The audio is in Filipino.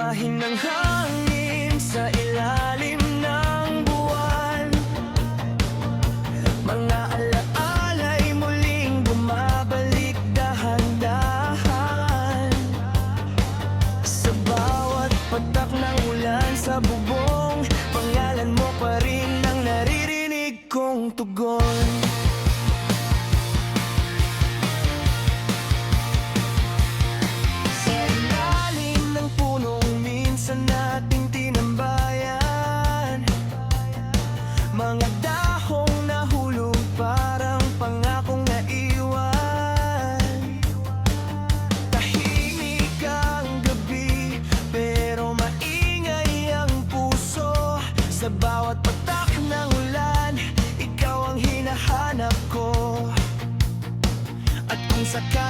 imahin ng hangin sa ilalim ng buwan. Mga alaala'y muling bumabalik dahan-dahan. Sa bawat patak ng ulan sa bubong, pangalan mo pa rin ang naririnig kong tugon. Sa ilalim ng punong minsan nating tinambayan, mga dahong nahulog parang pangakong naiwan. Tahimik ang gabi pero maingay ang puso. Sa bawat patak ng ulan, ikaw ang hinahanap ko. At kung sakali